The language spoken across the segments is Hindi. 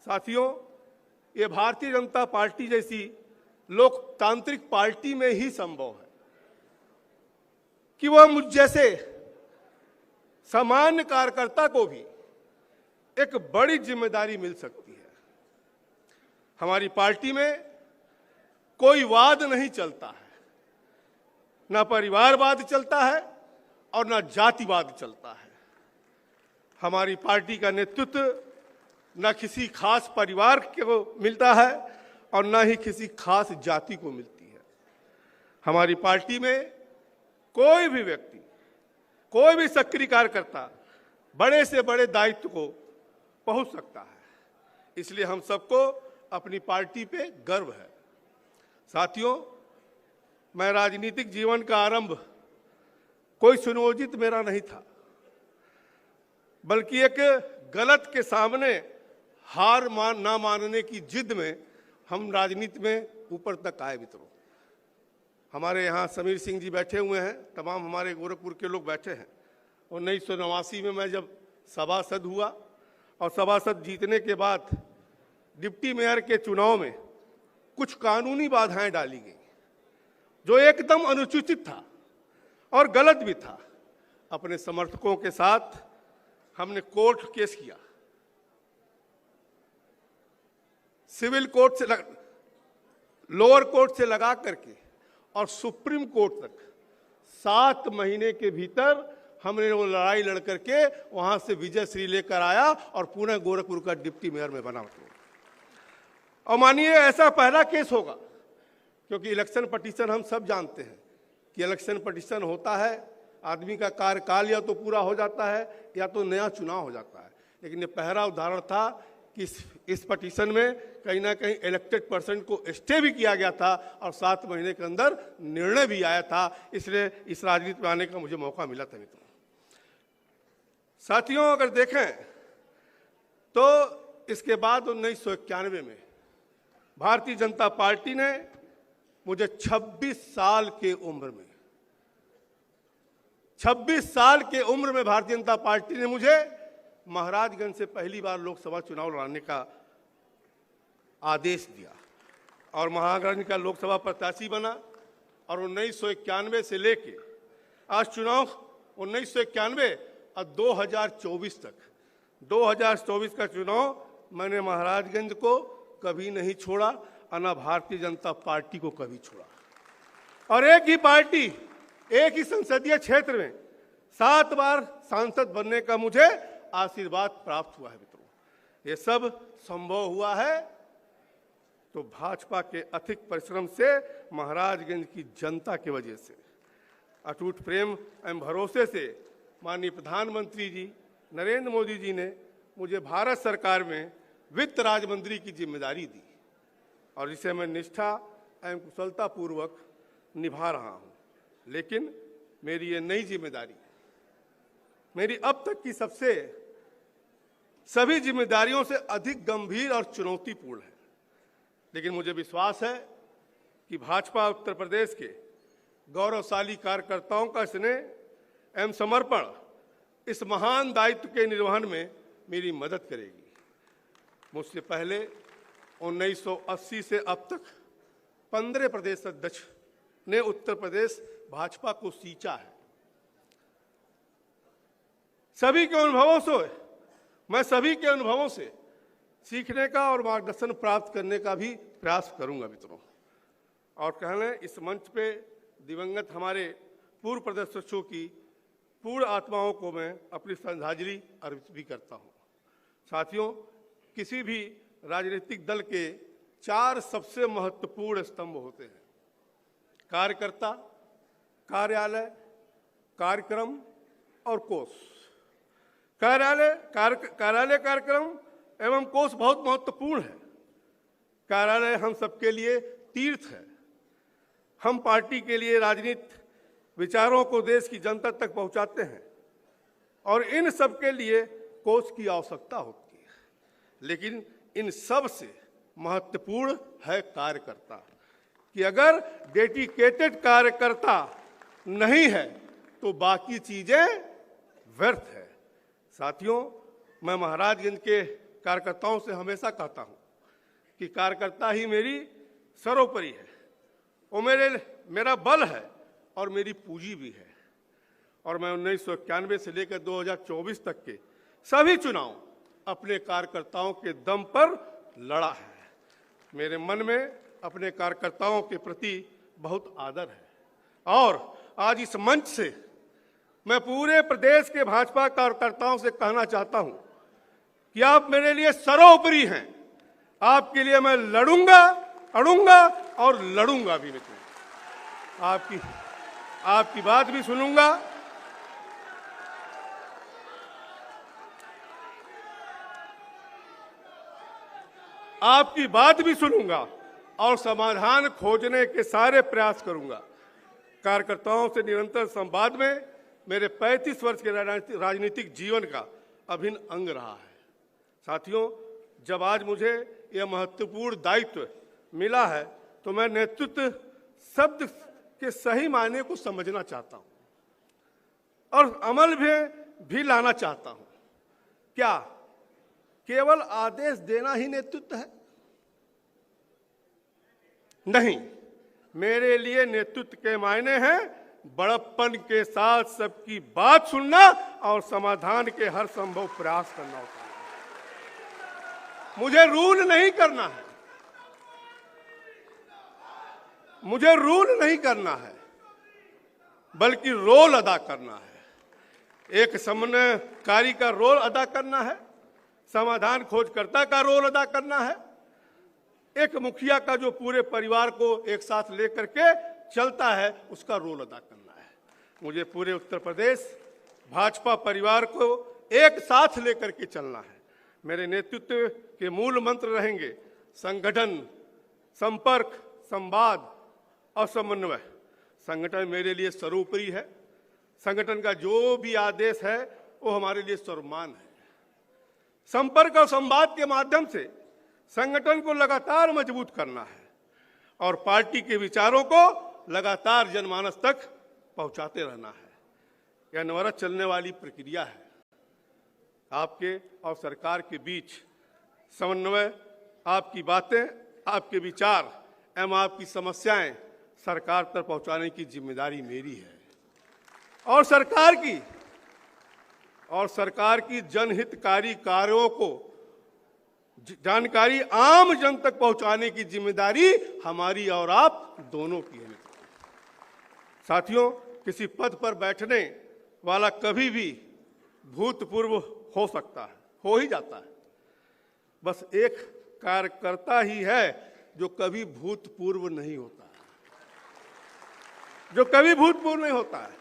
साथियों, ये भारतीय जनता पार्टी जैसी लोकतांत्रिक पार्टी में ही संभव है कि वह मुझ जैसे सामान्य कार्यकर्ता को भी एक बड़ी जिम्मेदारी मिल सकती है। हमारी पार्टी में कोई वाद नहीं चलता है, ना परिवारवाद चलता है और ना जातिवाद चलता है। हमारी पार्टी का नेतृत्व न किसी खास परिवार को मिलता है और न ही किसी खास जाति को मिलती है। हमारी पार्टी में कोई भी व्यक्ति, कोई भी सक्रिय कार्यकर्ता बड़े से बड़े दायित्व को पहुंच सकता है। इसलिए हम सबको अपनी पार्टी पे गर्व है। साथियों, मैं राजनीतिक जीवन का आरंभ कोई सुनियोजित मेरा नहीं था, बल्कि एक गलत के सामने हार ना मानने की जिद में हम राजनीति में ऊपर तक आए। मित्रों, हमारे यहाँ समीर सिंह जी बैठे हुए हैं, तमाम हमारे गोरखपुर के लोग बैठे हैं। 1989 में मैं जब सभासद हुआ और सभासद जीतने के बाद डिप्टी मेयर के चुनाव में कुछ कानूनी बाधाएं डाली गई जो एकदम अनुचित था और गलत भी था। अपने समर्थकों के साथ हमने कोर्ट केस किया, सिविल कोर्ट से लोअर कोर्ट से लगा करके और सुप्रीम कोर्ट तक 7 महीने के भीतर हमने वो लड़ाई लड़ करके वहां से विजय श्री लेकर आया और पुणे गोरखपुर का डिप्टी मेयर में बना। और मानिए ऐसा पहला केस होगा, क्योंकि इलेक्शन पटिशन हम सब जानते हैं कि इलेक्शन पटिशन होता है, आदमी का कार्यकाल या तो पूरा हो जाता है या तो नया चुनाव हो जाता है। लेकिन ये पहला उदाहरण था कि इस पटिशन में कहीं ना कहीं इलेक्टेड पर्सन को स्टे भी किया गया था और 7 महीने के अंदर निर्णय भी आया था। इसलिए इस राजनीति में आने का मुझे मौका मिला था। मित्रों, साथियों, अगर देखें तो इसके बाद 1991 में भारतीय जनता पार्टी ने मुझे 26 साल के उम्र में 26 साल के उम्र में भारतीय जनता पार्टी ने मुझे महाराजगंज से पहली बार लोकसभा चुनाव लड़ने का आदेश दिया और महाराजगंज का लोकसभा प्रत्याशी बना। और 1991 से लेके आज चुनाव 1991 और 2024 तक 2024 का चुनाव मैंने महाराजगंज को कभी नहीं छोड़ा और न भारतीय जनता पार्टी को कभी छोड़ा। और एक ही पार्टी, एक ही संसदीय क्षेत्र में 7 बार सांसद बनने का मुझे आशीर्वाद प्राप्त हुआ है। मित्रों, ये सब संभव हुआ है तो भाजपा के अथिक परिश्रम से, महाराजगंज की जनता की वजह से, अटूट प्रेम एवं भरोसे से माननीय प्रधानमंत्री जी नरेंद्र मोदी जी ने मुझे भारत सरकार में वित्त राज्य मंत्री की जिम्मेदारी दी और इसे मैं निष्ठा एवं कुशलता पूर्वक निभा रहा हूं। लेकिन मेरी ये नई जिम्मेदारी मेरी अब तक की सभी जिम्मेदारियों से अधिक गंभीर और चुनौतीपूर्ण है। लेकिन मुझे विश्वास है कि भाजपा उत्तर प्रदेश के गौरवशाली कार्यकर्ताओं का स्नेह एवं समर्पण इस महान दायित्व के निर्वहन में मेरी मदद करेगी। मुझसे पहले 1980 से अब तक 15 प्रदेश अध्यक्ष ने उत्तर प्रदेश भाजपा को सींचा है। सभी के अनुभवों से मैं सभी के अनुभवों से सीखने का और मार्गदर्शन प्राप्त करने का भी प्रयास करूंगा। मित्रों, और कहने इस मंच पे दिवंगत हमारे पूर्व प्रदेशाध्यक्षों की पूर्ण आत्माओं को मैं अपनी श्रद्धांजलि अर्पित भी करता हूं। साथियों, किसी भी राजनीतिक दल के 4 सबसे महत्वपूर्ण स्तंभ होते हैं: कार्यकर्ता, कार्यालय, कार्यक्रम और कोष। कार्यालय कार्यक्रम एवं कोष बहुत महत्वपूर्ण है। कार्यालय हम सबके लिए तीर्थ है। हम पार्टी के लिए राजनीतिक विचारों को देश की जनता तक पहुंचाते हैं और इन सब के लिए कोष की आवश्यकता होती है। लेकिन इन सब से महत्वपूर्ण है कार्यकर्ता, कि अगर डेडिकेटेड कार्यकर्ता नहीं है तो बाकी चीजें व्यर्थ है। साथियों, मैं महाराजगंज के कार्यकर्ताओं से हमेशा कहता हूं कि कार्यकर्ता ही मेरी सर्वोपरि है, वो मेरा बल है और मेरी पूंजी भी है। और मैं 1991 से लेकर 2024 तक के सभी चुनाव अपने कार्यकर्ताओं के दम पर लड़ा है। मेरे मन में अपने कार्यकर्ताओं के प्रति बहुत आदर है और आज इस मंच से मैं पूरे प्रदेश के भाजपा कार्यकर्ताओं से कहना चाहता हूं कि आप मेरे लिए सर्वोपरि हैं। आपके लिए मैं लड़ूंगा, अड़ूंगा और लड़ूंगा भी मित्रों। आपकी बात भी सुनूंगा, आपकी बात भी सुनूंगा और समाधान खोजने के सारे प्रयास करूंगा। कार्यकर्ताओं से निरंतर संवाद में मेरे 35 वर्ष के राजनीतिक जीवन का अभिन्न अंग रहा है। साथियों, जब आज मुझे यह महत्वपूर्ण दायित्व मिला है तो मैं नेतृत्व शब्द के सही मायने को समझना चाहता हूं और अमल भी लाना चाहता हूं। क्या केवल आदेश देना ही नेतृत्व है? नहीं, मेरे लिए नेतृत्व के मायने हैं बड़प्पन के साथ सबकी बात सुनना और समाधान के हर संभव प्रयास करना होता है। मुझे रूल नहीं करना है, मुझे रूल नहीं करना है, बल्कि रोल अदा करना है। एक समन्वयकारी का रोल अदा करना है, समाधान खोजकर्ता का रोल अदा करना है, एक मुखिया का जो पूरे परिवार को एक साथ लेकर के चलता है उसका रोल अदा करना है। मुझे पूरे उत्तर प्रदेश भाजपा परिवार को एक साथ लेकर के चलना है। मेरे नेतृत्व के मूल मंत्र रहेंगे संगठन, संपर्क, संवाद और समन्वय। संगठन मेरे लिए सर्वोपरि है। संगठन का जो भी आदेश है वो हमारे लिए सर्वमान है। संपर्क और संवाद के माध्यम से संगठन को लगातार मजबूत करना है और पार्टी के विचारों को लगातार जनमानस तक पहुंचाते रहना है। यह अनवरत चलने वाली प्रक्रिया है। आपके और सरकार के बीच समन्वय, आपकी बातें, आपके विचार एवं आपकी समस्याएं सरकार तक पहुंचाने की जिम्मेदारी मेरी है और सरकार की जनहितकारी कार्यों को जानकारी आम जन तक पहुंचाने की जिम्मेदारी हमारी और आप दोनों की है। साथियों, किसी पद पर बैठने वाला कभी भी भूतपूर्व हो सकता है, हो ही जाता है। बस एक कार्यकर्ता ही है जो कभी भूतपूर्व नहीं होता, जो कभी भूतपूर्व नहीं होता है।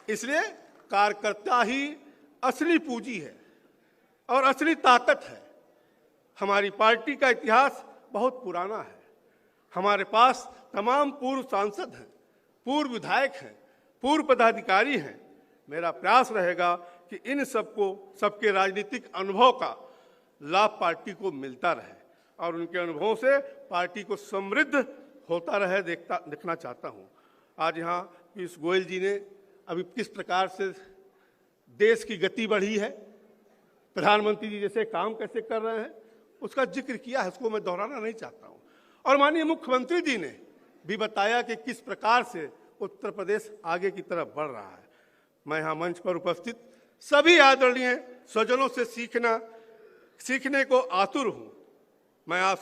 इसलिए कार्यकर्ता ही असली पूंजी है और असली ताकत है। हमारी पार्टी का इतिहास बहुत पुराना है। हमारे पास तमाम पूर्व सांसद हैं, पूर्व विधायक हैं, पूर्व पदाधिकारी हैं। मेरा प्रयास रहेगा कि इन सबके राजनीतिक अनुभव का लाभ पार्टी को मिलता रहे और उनके अनुभवों से पार्टी को समृद्ध होता रहे देखना चाहता हूं। आज यहाँ पीयूष गोयल जी ने अभी किस प्रकार से देश की गति बढ़ी है, प्रधानमंत्री जी जैसे काम कैसे कर रहे हैं, उसका जिक्र किया है, उसको मैं दोहराना नहीं चाहता हूं। और माननीय मुख्यमंत्री जी ने भी बताया कि किस प्रकार से उत्तर प्रदेश आगे की तरफ बढ़ रहा है। मैं यहाँ मंच पर उपस्थित सभी आदरणीय स्वजनों से सीखने को आतुर हूं। मैं आप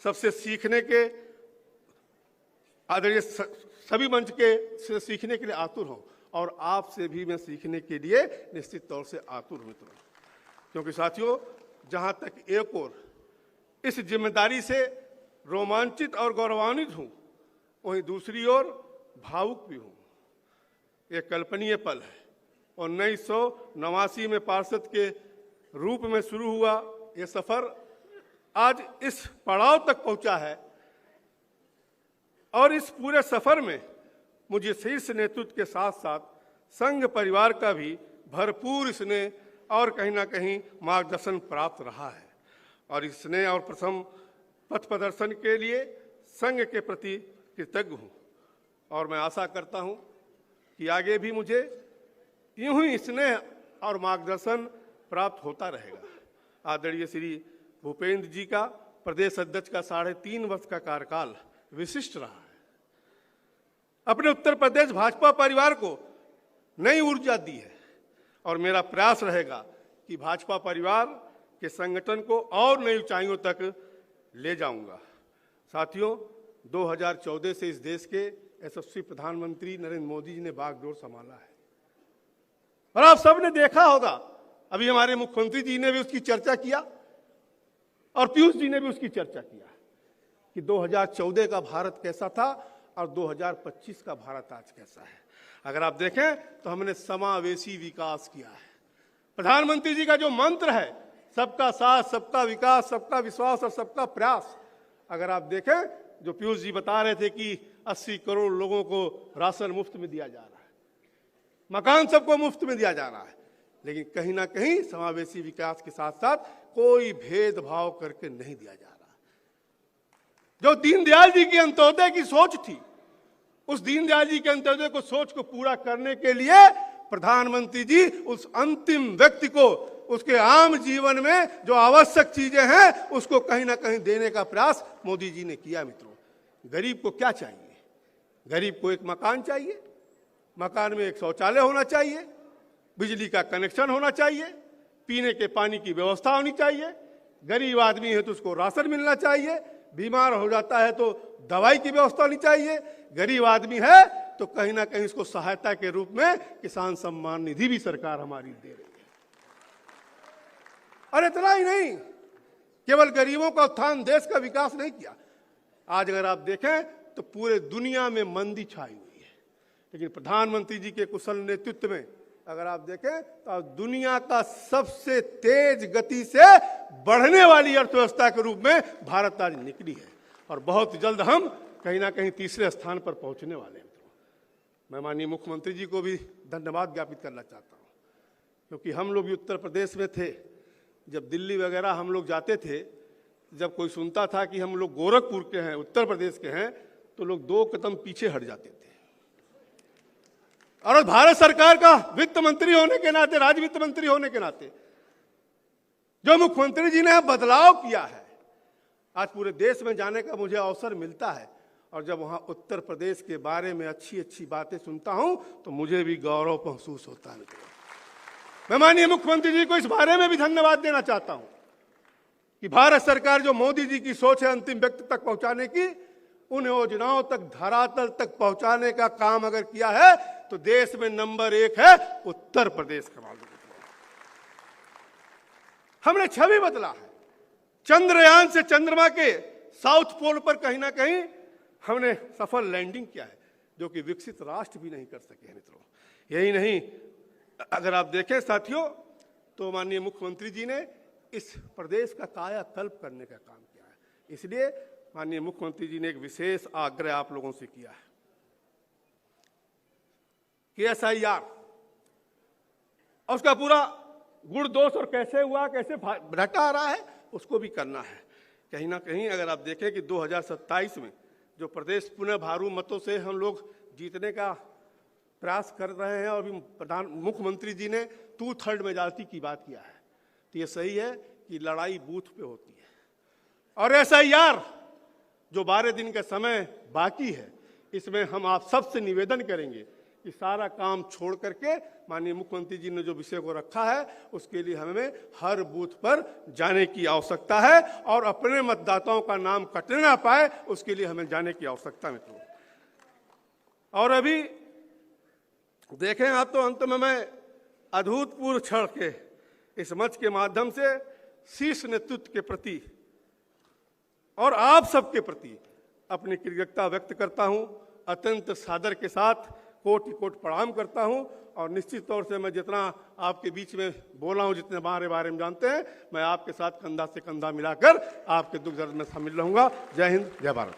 सबसे सीखने के आदरणीय सभी मंच के से सीखने के लिए आतुर हूं और आपसे भी मैं सीखने के लिए निश्चित तौर से आतुर हूं मित्रों। क्योंकि साथियों, जहां तक एक ओर इस जिम्मेदारी से रोमांचित और गौरवान्वित हूं, वहीं दूसरी ओर भावुक भी हूं। यह कल्पनीय पल है। 1989 में पार्षद के रूप में शुरू हुआ यह सफर आज इस पड़ाव तक पहुंचा है और इस पूरे सफर में मुझे शीर्ष नेतृत्व के साथ साथ संघ परिवार का भी भरपूर स्नेह और कहीं ना कहीं मार्गदर्शन प्राप्त रहा है। और इस स्नेह और प्रथम पथ प्रदर्शन के लिए संघ के प्रति कृतज्ञ हूँ और मैं आशा करता हूँ कि आगे भी मुझे यूं ही स्नेह और मार्गदर्शन प्राप्त होता रहेगा। आदरणीय श्री भूपेंद्र जी का प्रदेश अध्यक्ष का 3.5 वर्ष का कार्यकाल विशिष्ट रहा है। अपने उत्तर प्रदेश भाजपा परिवार को नई ऊर्जा दी है और मेरा प्रयास रहेगा कि भाजपा परिवार के संगठन को और नई ऊंचाइयों तक ले जाऊंगा। साथियों, 2014 से इस देश के यशस्वी प्रधानमंत्री नरेंद्र मोदी जी ने बागडोर संभाला है और आप सबने देखा होगा, अभी हमारे मुख्यमंत्री जी ने भी उसकी चर्चा किया और पीयूष जी ने भी उसकी चर्चा किया कि 2014 का भारत कैसा था और 2025 का भारत आज कैसा है। अगर आप देखें तो हमने समावेशी विकास किया है। प्रधानमंत्री जी का जो मंत्र है, सबका साथ, सबका विकास, सबका विश्वास और सबका प्रयास, अगर आप देखें, जो पीयूष जी बता रहे थे कि 80 करोड़ लोगों को राशन मुफ्त में दिया जा रहा है, मकान सबको मुफ्त में दिया जा रहा है, लेकिन कहीं ना कहीं समावेशी विकास के साथ साथ कोई भेदभाव करके नहीं दिया जा रहा। जो दीनदयाल जी की अंत्योदय की सोच थी, उस दीनदयाल जी के अंत्योदय को सोच को पूरा करने के लिए प्रधानमंत्री जी उस अंतिम व्यक्ति को उसके आम जीवन में जो आवश्यक चीजें हैं उसको कहीं ना कहीं देने का प्रयास मोदी जी ने किया। मित्रों, गरीब को क्या चाहिए? गरीब को एक मकान चाहिए, मकान में एक शौचालय होना चाहिए, बिजली का कनेक्शन होना चाहिए, पीने के पानी की व्यवस्था होनी चाहिए, गरीब आदमी है तो उसको राशन मिलना चाहिए, बीमार हो जाता है तो दवाई की व्यवस्था होनी चाहिए, गरीब आदमी है तो कहीं ना कहीं उसको सहायता के रूप में किसान सम्मान निधि भी सरकार हमारी दे रही है। और इतना ही नहीं, केवल गरीबों का उत्थान, देश का विकास नहीं किया। आज अगर आप देखें तो पूरे दुनिया में मंदी छाई हुई है, लेकिन प्रधानमंत्री जी के कुशल नेतृत्व में अगर आप देखें तो दुनिया का सबसे तेज गति से बढ़ने वाली अर्थव्यवस्था के रूप में भारत आज निकली है और बहुत जल्द हम कहीं ना कहीं तीसरे स्थान पर पहुंचने वाले हैं। मैं माननीय मुख्यमंत्री जी को भी धन्यवाद ज्ञापित करना चाहता हूं, क्योंकि हम लोग भी उत्तर प्रदेश में थे, जब दिल्ली वगैरह हम लोग जाते थे, जब कोई सुनता था कि हम लोग गोरखपुर के हैं, उत्तर प्रदेश के हैं, तो लोग 2 कदम पीछे हट जाते थे। और भारत सरकार का वित्त मंत्री होने के नाते, राज्य वित्त मंत्री होने के नाते जो मुख्यमंत्री जी ने बदलाव किया है, आज पूरे देश में जाने का मुझे अवसर मिलता है और जब वहां उत्तर प्रदेश के बारे में अच्छी अच्छी बातें सुनता हूं तो मुझे भी गौरव महसूस होता है। मैं माननीय मुख्यमंत्री जी को इस बारे में भी धन्यवाद देना चाहता हूं कि भारत सरकार जो मोदी जी की सोच है अंतिम व्यक्ति तक पहुंचाने की, उन योजनाओं तक, धरातल तक पहुंचाने का काम अगर किया है तो देश में नंबर 1 है उत्तर प्रदेश का। मालूम हमने छवि बदला है। चंद्रयान से चंद्रमा के साउथ पोल पर कहीं ना कहीं हमने सफल लैंडिंग किया है, जो कि विकसित राष्ट्र भी नहीं कर सके हैं। मित्रों, यही नहीं, अगर आप देखें साथियों, तो माननीय मुख्यमंत्री जी ने इस प्रदेश का कायाकल्प करने का काम किया है। इसलिए माननीय मुख्यमंत्री जी ने एक विशेष आग्रह आप लोगों से किया है कि SIR और उसका पूरा गुण दोष और कैसे हुआ, कैसे घटा आ रहा है, उसको भी करना है। कहीं ना कहीं अगर आप देखें कि 2027 में जो प्रदेश पुनः भारू मतों से हम लोग जीतने का प्रयास कर रहे हैं और भी मुख्यमंत्री जी ने 2/3 मेजॉरिटी की बात किया है, तो ये सही है कि लड़ाई बूथ पे होती है। और SIR जो 12 दिन का समय बाकी है, इसमें हम आप सबसे निवेदन करेंगे कि सारा काम छोड़ करके माननीय मुख्यमंत्री जी ने जो विषय को रखा है उसके लिए हमें हर बूथ पर जाने की आवश्यकता है और अपने मतदाताओं का नाम कटने ना पाए उसके लिए हमें जाने की आवश्यकता है। मित्रों, और अभी देखें आप तो अंत में मैं अभूतपूर्व क्षण के इस मंच के माध्यम से शीर्ष नेतृत्व के प्रति और आप सबके प्रति अपनी कृतज्ञता व्यक्त करता हूं। अत्यंत सादर के साथ कोटि कोटि प्रणाम करता हूं और निश्चित तौर से मैं जितना आपके बीच में बोला हूं, जितने बारे में जानते हैं, मैं आपके साथ कंधा से कंधा मिलाकर आपके दुख दर्द में शामिल रहूंगा। जय हिंद, जय भारत।